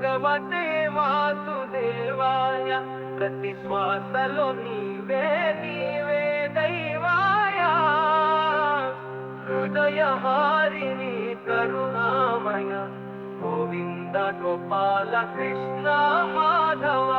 భగవతే వాసుదేవాయ ప్రతి శ్వాసలో నీవే నీవే దైవాయ హృదయహారిణి కరుణామయ గోవింద గోపాల కృష్ణ మాధవ.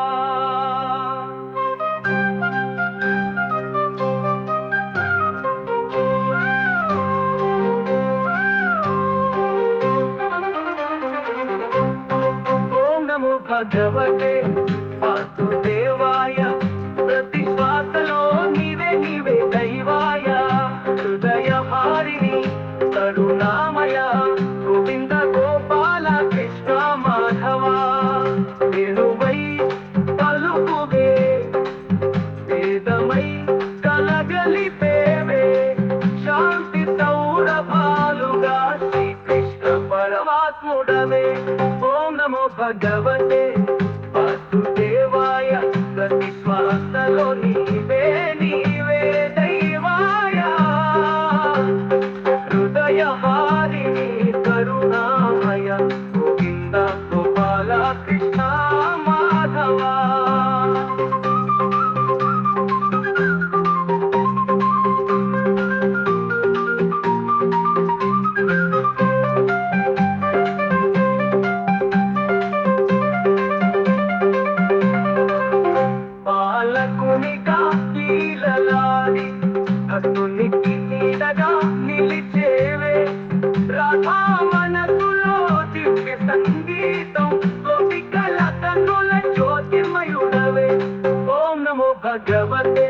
భగవతే వాసుదేవాయ ప్రతి శ్వాసలో నీవే నీవే దైవాయ హృదయహారిణి కరుణామయ గోవింద గోపాల కృష్ణ మాధవ. వేణువై పలుకువే వేదమై కలగలిపేవే శాంతి సౌరభాలుగా శ్రీకృష్ణ పరమాత్ముడవే. ఓం నమో భగవతే వాసుదేవాయ ప్రతి శ్వాసలో నీవే నీవే దైవాయ హృదయహారిణి కరుణామయ గోవింద గోపాల కృష్ణ మాధవ. భక్తునికి నీడగా నిలిచేవే రాధామనసులో దివ్య సంగీతం గోపికల కన్నుల జ్యోతిర్మయుడవే. ఓం నమో భగవతే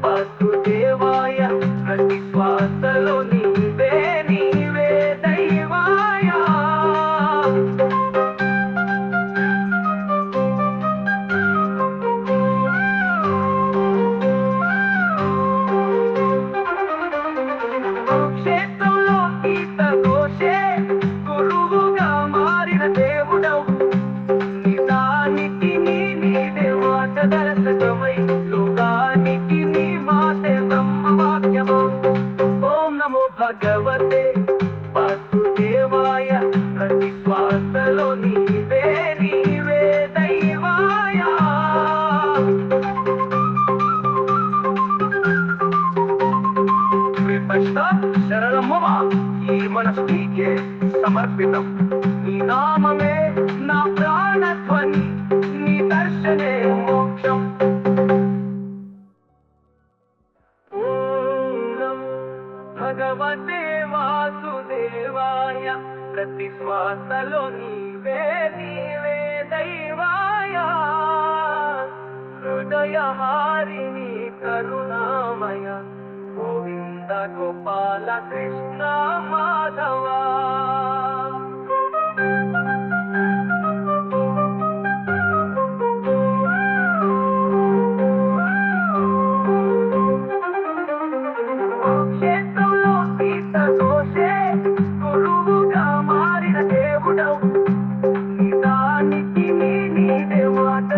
వాసుదేవాయ ప్రతి శ్వాసలో నీవే నీవే దైవాయ దర్శకమై లోకానికి నీ మాతే బ్రహ్మవాక్యము. ఓం నమో భగవతే వాసుదేవాయ ప్రతి శ్వాసలో నీవే నీవే దైవాయ శరణమ్మ ఈ మనసు నీకే సమర్పితం. నీ నామమే నా ప్రాణధ్వని నీ దర్శనే మోక్షం. ఓం భగవతే వాసుదేవాయ ప్రతి శ్వాసలో నీవే నీవే దైవాయ హృదయహారిణి కరుణామయ గోవింద గోపాల కృష్ణ మాధవ.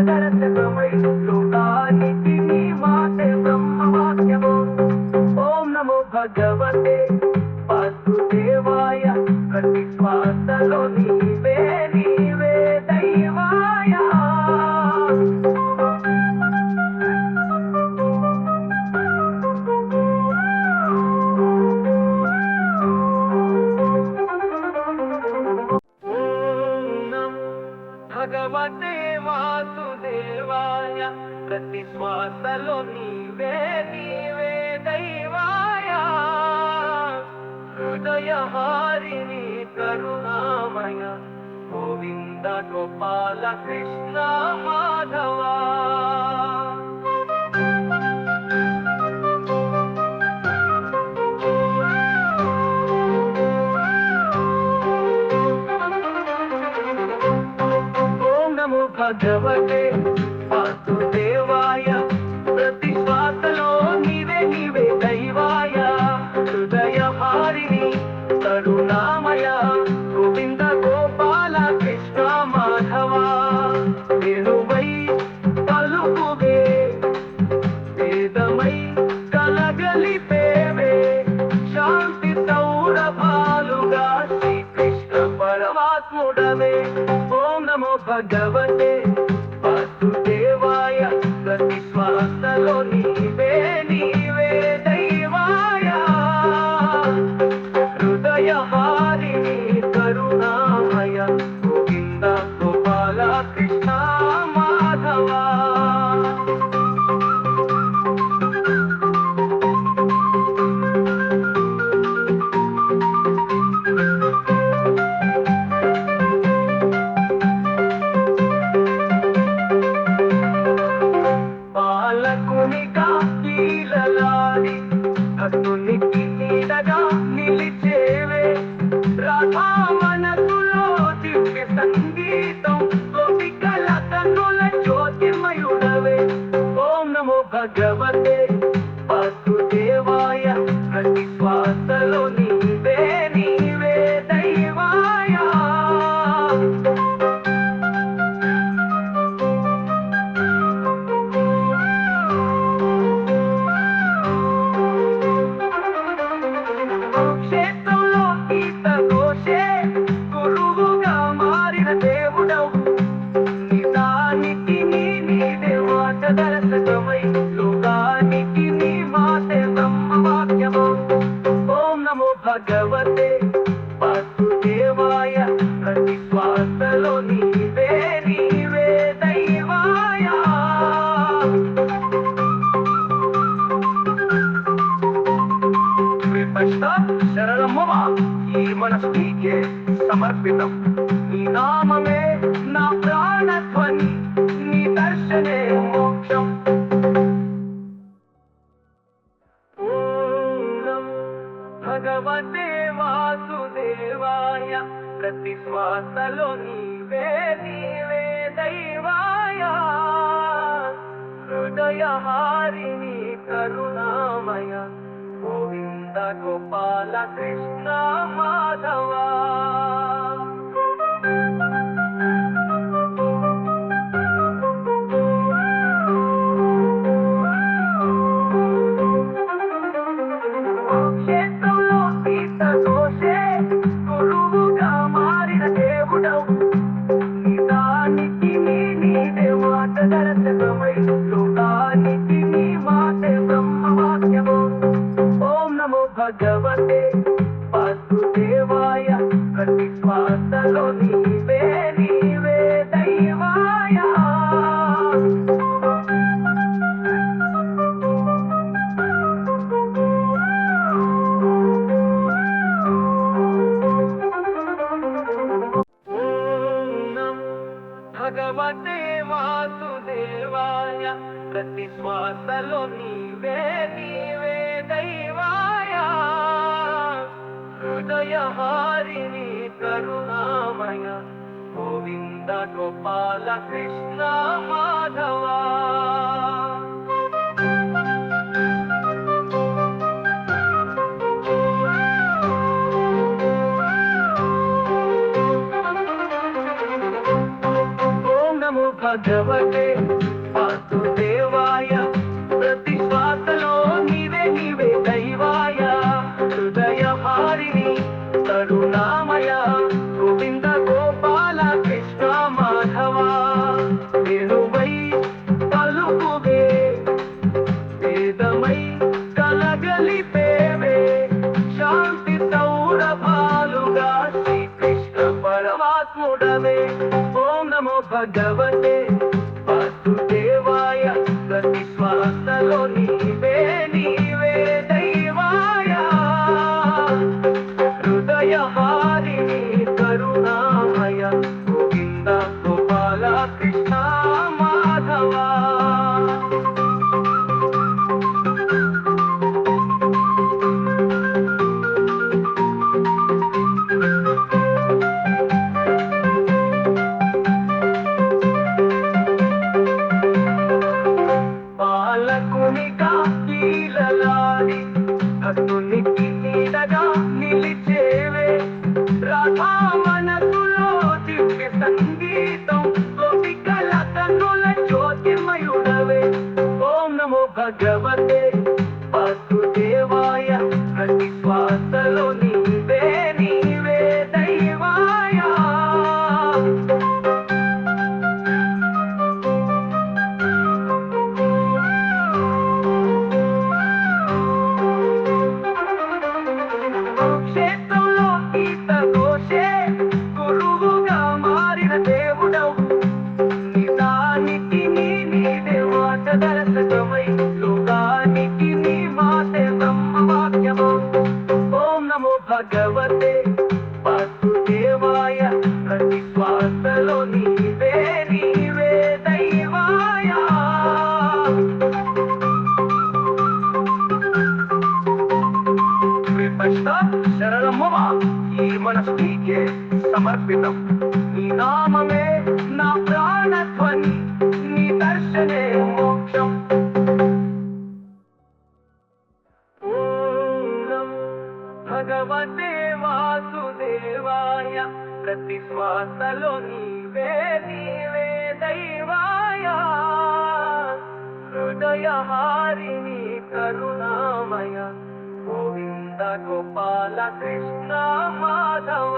దర్శకమై లోకానికి నీ మాతే బ్రహ్మవాక్యము. ఓం నమో భగవతే వాసుదేవాయ ప్రతి శ్వాసలో నీవే నీవే దైవాయ భగవతే వాసుదేవాయ ప్రతి శ్వాసలో నీవే నీవే దైవాయ హృదయహారిణి కరుణామయ గోవింద గోపాల కృష్ణ మాధవ. భగవతే వాసుదేవాయ ప్రతి శ్వాసలో నీవే నీవే దైవాయ హృదయహారిణి కరుణామయ గోవింద గోపాల కృష్ణ మాధవ. వేణువై పలుకువే వేదమై కలగలిపేవే శాంతి సౌరభాలుగా శ్రీకృష్ణ పరమాత్ముడవే. ఓం నమో భగవతే వాసుదేవాయ ప్రతి శ్వాసలో నీవే నీవే దైవాయ హృదయహారిణి కరుణామయ గోవింద గోపాల కృష్ణ మాధవ పాలకునిగా కీలలాడి భక్తునికి నీడగా నిలిచేవే రాధా మనసులో దివ్య సంగీతం గోపికల కన్నుల జ్యోతిమయుడవే ఓం నమో భగవతే వాసుదేవాయ ప్రతి శ్వాసలో నీవే నీవే దైవాయ క్షేత్రంలో ఈత ఘోషే గురువుగా మారిన దేవుడవు నిజానికి నీదే మార్గదర్శకమై లోకానికి నీ మాటే బ్రహ్మవాక్యము ఓం నమో భగవతే వాసుదేవాయ ప్రతి శ్వాసలో నీవే నీవే దైవాయ శరణమ్మ ఈ మనసు నీకే సమర్పితం నీ నామమే నా ప్రాణధ్వని నీ దర్శనే మోక్షం ఓం నమో భగవతే వాసుదేవాయ ప్రతి శ్వాసలో నీవే నీవే దైవాయ హృదయహారిణి కరుణామయ గోవింద గోపాల కృష్ణ మాధవ క్షేత్రంలో ఈత దోషే గురువుగా మారిన దేవుడవు నిజానికి నీదే మార్గదర్శకమై లోకానికి నీ మాటే బ్రహ్మవాక్యము ఓం నమో భగవతే వాసుదేవాయ ప్రతి శ్వాసలో నీవే నీవే దైవాయ ఓం నమో భగవతే వాసుదేవాయ ప్రతి శ్వాసలో నీవే నీవే దైవాయ హృదయహారిణి కరుణామయ గోవింద గోపాల కృష్ణ మాధవ ఓం నమో భగవతే వాసుదేవాయ ప్రతి శ్వాసలో నీవే నీవే దైవాయ హృదయహారిణి కరుణామయ గోవింద గోపాల కృష్ణ మాధవ వేణువై పలుకువే వేదమై కలగలిపేవే శాంతి సౌరభాలుగా శ్రీకృష్ణ పరమాత్ముడవే ఓం నమో భగవతే వాసుదేవాయ ప్రతి శ్వాసలో నీవే నీవే దైవాయ హృదయహారిణి కరుణామయ గోవింద గోపాల కృష్ణ మాధవ దేవాయ ప్రతి శ్వాసలో నీవే నీవే దైవాయ విపష్ట శరణమ్మ ఈ మనసు నీకే సమర్పితం నీ నామమే నా ప్రాణధ్వని నీ దర్శనే మోక్షం భగవతే వాసుదేవాయ ప్రతి శ్వాసలో నీవే నీవే దైవాయ హృదయహారిణి కరుణామయ గోవింద గోపాల కృష్ణ మాధవ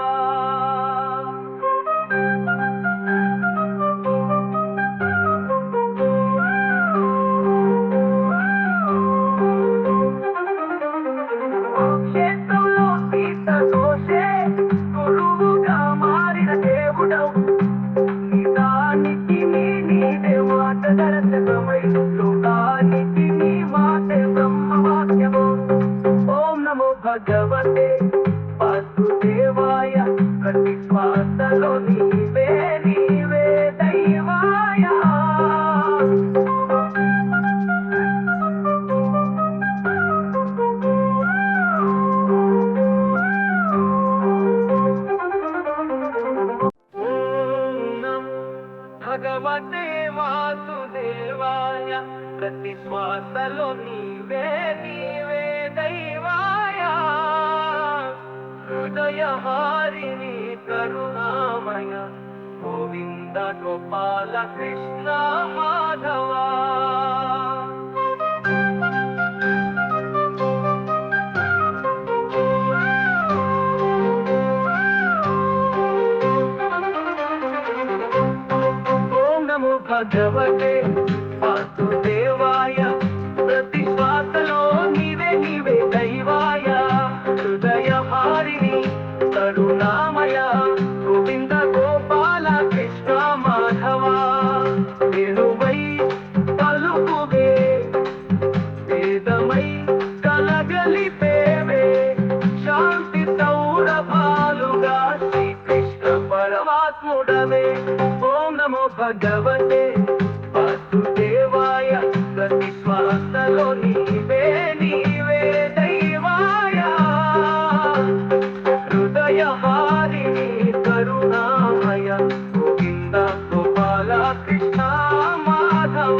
భగవతే వాసుదేవాయ ప్రతి శ్వాసలో నీవే నీవే దైవాయ భగవతే వాసుదేవాయ ప్రతి శ్వాసలో నీవే నీవే దైవాయ హృదయహారిణి కరుణామయ గోవింద గోపాల కృష్ణ మాధవ ఓం నమో భగవతే వాసుదేవాయ ప్రతి శ్వాసలో నీవే నీవే దైవాయ హృదయహారిణి కరుణామయ గోవింద గోపాల కృష్ణ మాధవ వెలువై పలుకువే వేదమై కలగలిపేవే శాంతి సౌరభాలుగా శ్రీకృష్ణ పరమాత్ముడవే ఓం నమో భగవతే వాసుదేవాయ ప్రతి శ్వాసలో నీవే నీవే దైవాయ హృదయహారిణి కరుణామయ గోవింద గోపాల కృష్ణ మాధవ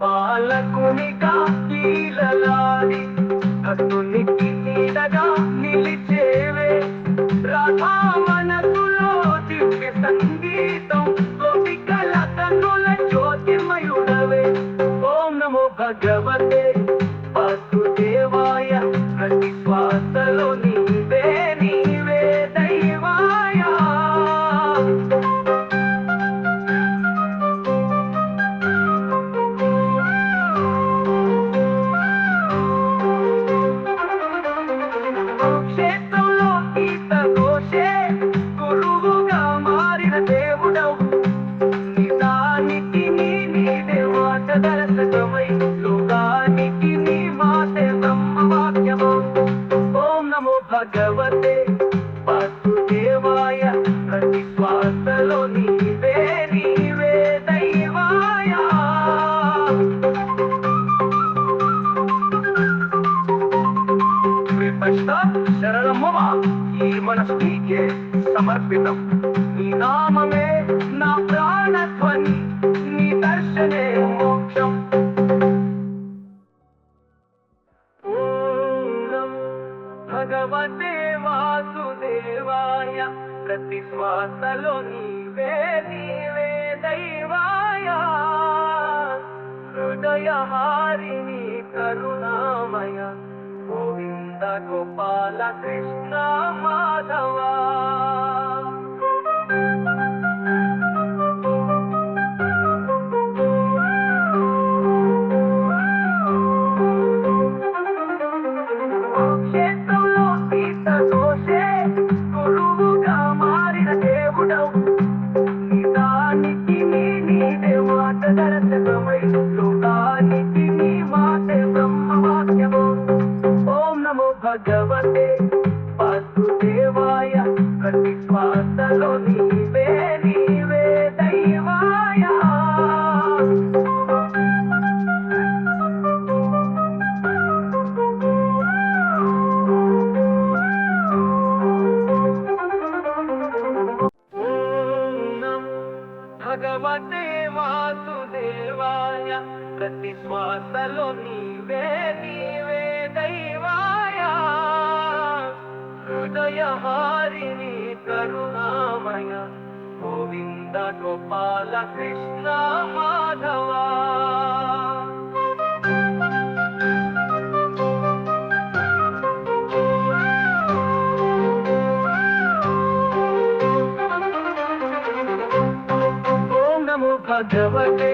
బాలకునిగా కీలలాడి భక్తునికి నీడగా నిలిచేవే రాధా మనసులో దివ్య సంగీతం గోపికల కన్నుల జ్యోతిమయుడవే ఓం నమో భగవతే వాసుదేవాయ ప్రతి శ్వాసలో నీవే నీవే దైవాయ క్షేత్రంలో గీత ఘోషే గురువుగా మారిన దేవుడవు నిజానికి నీదే మాట దర్శకమై లోకానికి నీ మాటే బ్రహ్మవాక్యము ఓం నమో భగవతే వాసుదేవాయ ప్రతి శ్వాసలో నీవే నీవే దైవాయ విపష్ట శరణమ్మ ఈ మనసు నీకే సమర్పితం నీ నామమే నా ప్రాణధ్వని నీ దర్శనే మోక్షం భగవతే వాసుదేవాయ ప్రతి శ్వాసలో నీవే నీవే దైవాయ హృదయహారిణి కరుణామయ గోవింద గోపాల కృష్ణ మాధవ క్షేత్రంలో గీత దోషే గురువుగా దేవుడవు నిదానికి నీదే మార్గదర్శకమై లోకానికి నీ మాటే బ్రహ్మవాక్యము ఓం నమో భగవతే వాసుదేవాయ ప్రతి శ్వాసలో నీవే నీవే దైవాయ భగవతే వాసుదేవాయ ప్రతి శ్వాసలో నీవే నీవే దైవాయ హృదయహారిణి కరుణామయ గోవింద గోపాల కృష్ణ మాధవా భగవతే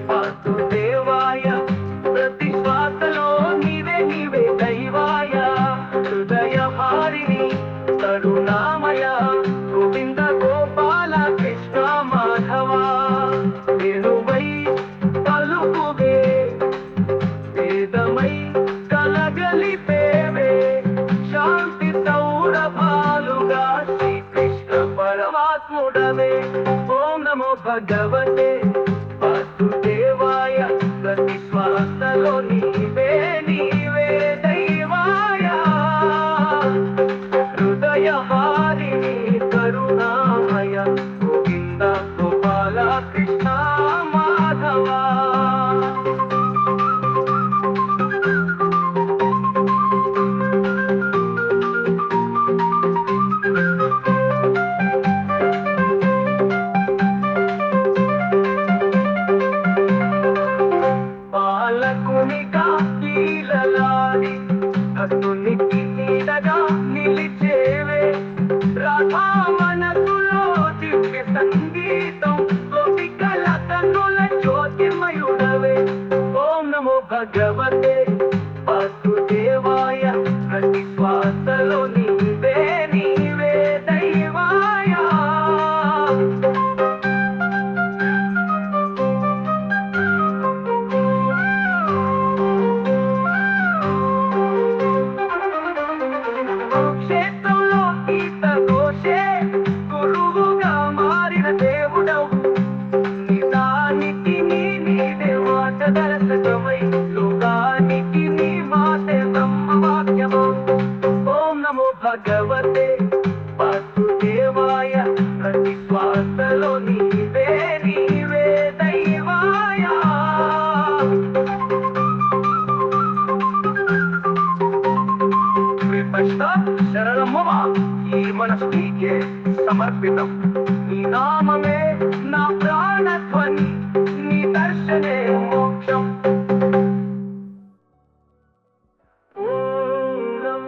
వాసుదేవాయ ప్రతి శ్వాసలో నీవే నీవే దైవాయ హృదయహారిణి కరుణామయ గోవింద గోపాల కృష్ణ మాధవ వేణువై పలుకువే వేదమై కలగలిపేవే శాంతి సౌరభాలుగా శ్రీకృష్ణ పరమాత్ముడవే ఓం నమో భగవతే వాసుదేవాయ ప్రతి శ్వాసలో నీవే నీవే దైవాయ హృదయహారిణి కరుణామయ గోవింద గోపాల కృష్ణ మాధవా పాలకునిగా కీలలాడి భక్తునికి నీడగా నిలిచేవే రాధా మనసులో దివ్య సంగీతం గోపికల కన్నుల జ్యోతిర్మయుడవే ఓం నమో భగవతే వాసుదేవాయ ప్రతి శ్వాసలో నీవే నీవే దైవాయ క్షేత్రంలో ఈత దోషే గురువుగా మారిన దేవుడవు నిదానికి నీదే మార్గదర్శకమై లోకానికి నీ మాటే బ్రహ్మవాక్యము ఓం నమో భగవతే వాసుదేవాయ ప్రతి శ్వాసలో నీవే నీవే దైవాయ శరణమ్మా ఈ మనసు నీకే సమర్పితం నీ నామమే నా ప్రాణధ్వని నీ దర్శనే మోక్షం ఓం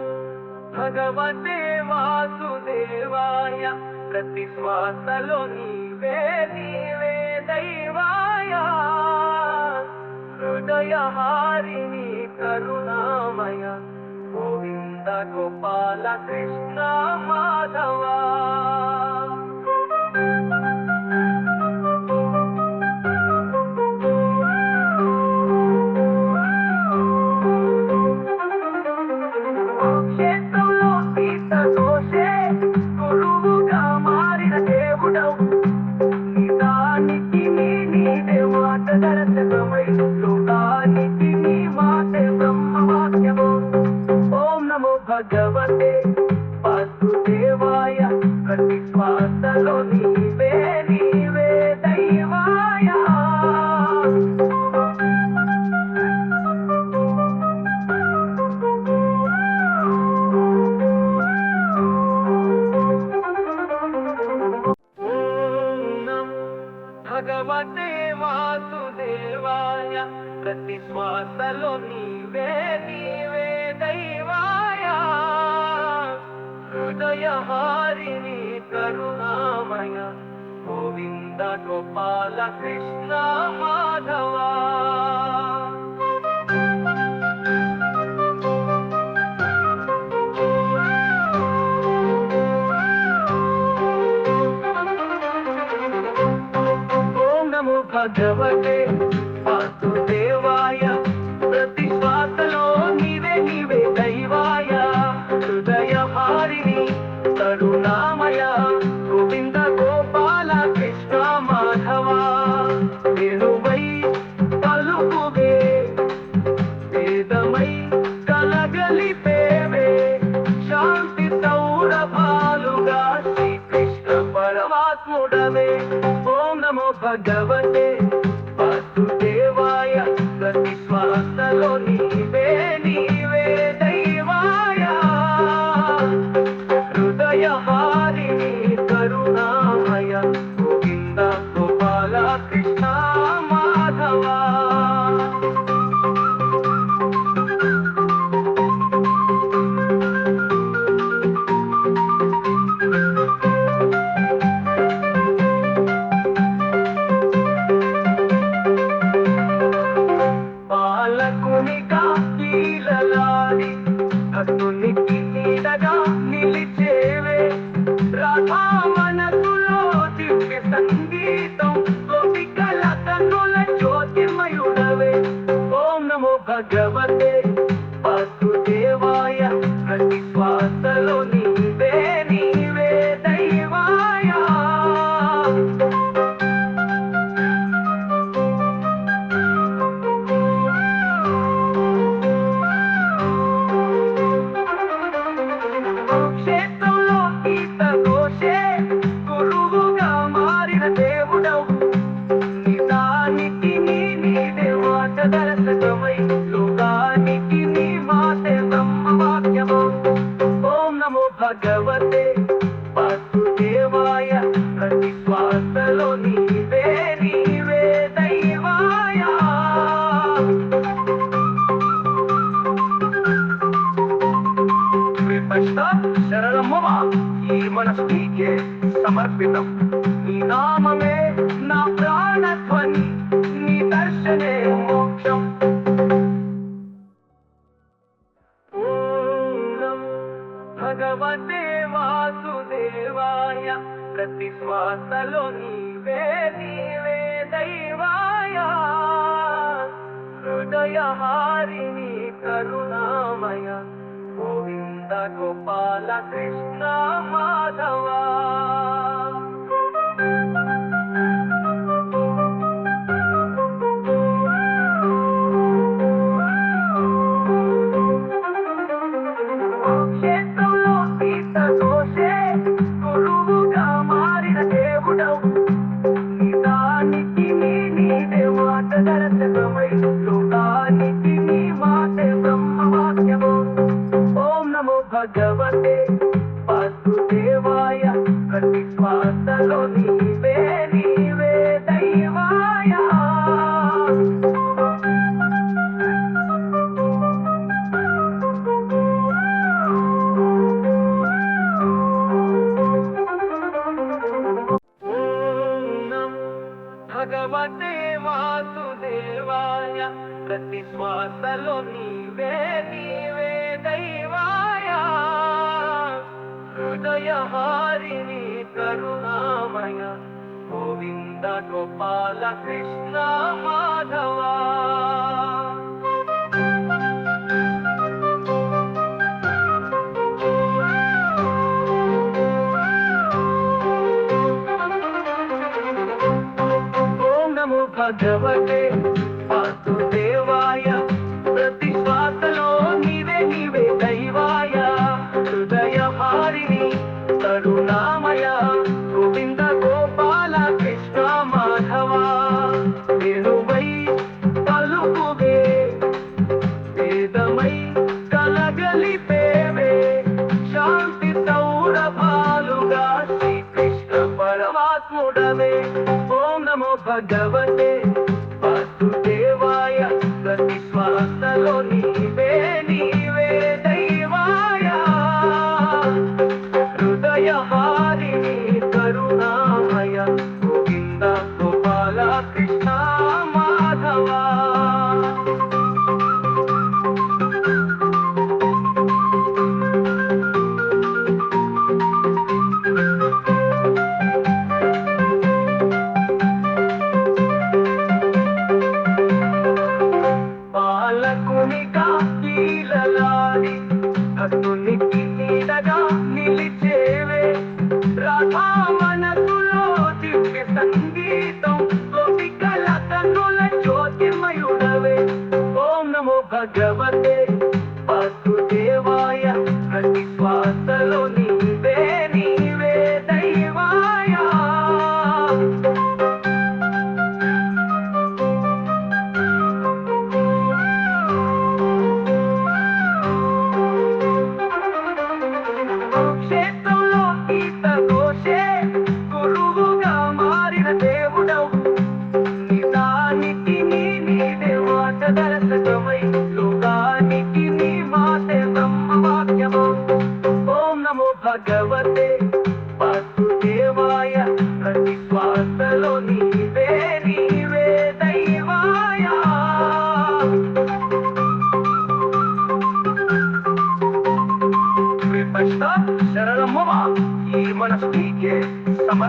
భగవతే వాసుదేవాయ ప్రతి శ్వాసలో నీవే నీవే దైవాయ హృదయహారిణి కరుణామయ గోవింద గోపాల కృష్ణ మాధవా క్షేత్రంలో ఈత దోషే గురువుగా మారిన దేవుడవు నిదానికి నీదే మార్గదర్శకమై లోకానికి నీ మాటే బ్రహ్మవాక్యము ఓం నమో భగవతే వాసుదేవాయ ప్రతి శ్వాసలో నీవే నీవే దైవాయ భగవతే వాసుదేవాయ ప్రతి శ్వాసలో నీవే నీవే దైవాయ హృదయహారిణి కరుణామయ గోవింద గోపాల కృష్ణ మాధవా భగవతే వాసుదేవాయ ప్రతి శ్వాసలో నీవే నీవే దైవాయ హృదయ హారిణి కరుణామయ గోవింద గోపాల కృష్ణ మాధవ వేణువై పలుకువే వేదమై కలగలిపేవే శాంతి సౌరభాలుగా శ్రీకృష్ణ పరమాత్ముడవే ఓం నమో భగవతే వాసుదేవాయ ప్రతి శ్వాసలో నీవే నీవే దైవాయ హృదయ హారిణి కరుణామయ గోవింద గోపాల కృష్ణ మాధవ బాలకునిగా కీలలాడి భక్తునికి నీడగా నిలిచేవే రాధా మనసులో దివ్య సంగీతం గోపికల కన్నుల జ్యోతిర్మయుడవే ఓం నమో భగవతే వాసుదేవాయ ప్రతి శ్వాసలో నీవే నీవే దైవాయ క్షేత్రంలో గీత ఘోషే గురువుగా మారిన దేవుడవు నిజానికి నీదే మార్గదర్శకమై లోకానికి నీ మాతే బ్రహ్మవాక్యము ఓం నమో భగవతే వాసుదేవాయ ప్రతి శ్వాసలో నీవే నీవే దైవాయ శరణమ్మ ఈ మనసు నీకే సమర్పితం నీ నామమే నా ప్రాణధ్వని నీ దర్శనే మోక్షం ఓం నమో భగవతే వాసుదేవాయ ప్రతి శ్వాసలో నీవే నీవే దైవాయ హృదయ హారిణి కరుణామయ గోవింద గోపాల కృష్ణ మాధవ క్షేత్రంలో గీత దోషే గురువుగా మారిన దేవుడవు నిజానికి నీదే మార్గదర్శకమై లోకానికి నీ మాటే బ్రహ్మవాక్యము ఓం నమో భగవతే వాసుదేవాయ ప్రతి శ్వాసలో నీవే నీవే దైవాయ ఓం నమో భగవతే వాసుదేవాయ ప్రతి శ్వాసలో నీవే నీవే దైవాయ హృదయ హారిణి కరుణామయ గోవింద గోపాల కృష్ణ మాధవ ఓం నమో భగవతే వాసుదేవాయ ప్రతి శ్వాసలో నీవే నీవే దైవాయ హృదయ హారిణి కరుణామయ గోవింద గోపాల కృష్ణ మాధవ వేణువై పలుకువే వేదమై కలగలిపేవే శాంతి సౌరభాలుగా శ్రీకృష్ణ పరమాత్ముడవే ఓం నమో భగవతే వాసుదేవాయ ప్రతి శ్వాసలో నీవే నీవే దైవాయ హృదయ హారిణి కరుణామయ గోవింద గోపాల కృష్ణ మాధవ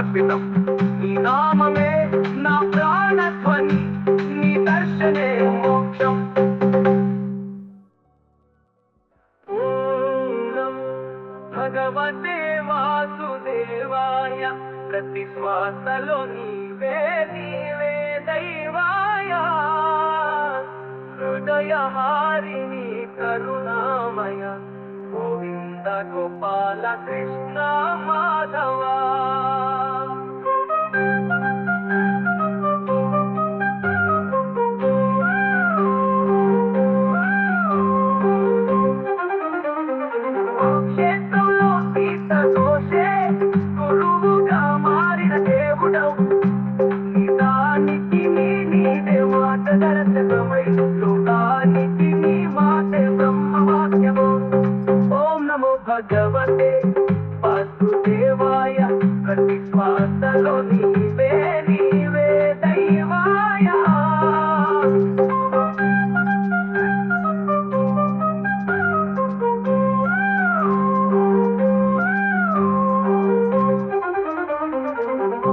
సమర్పితం. నీ నామమే నా ప్రాణధ్వని, నీ దర్శనే మోక్షం. ఓం భగవతే వాసుదేవాయ, ప్రతి శ్వాసలో నీవే నీవే దైవాయ. హృదయహారిణి కరుణామయ, గోవింద గోపాల కృష్ణ మాధవ. క్షేత్రంలో సీత దోషే గురువుగా మారిన దేవుడవు. నిదానికి నీదే మాట దర్శనమై, లోకానికి నీ మాటే బ్రహ్మవాక్యము. ఓం నమో భగవతే వాసుదేవాయ, ప్రతి శ్వాసలో నీవే నీవే దైవా.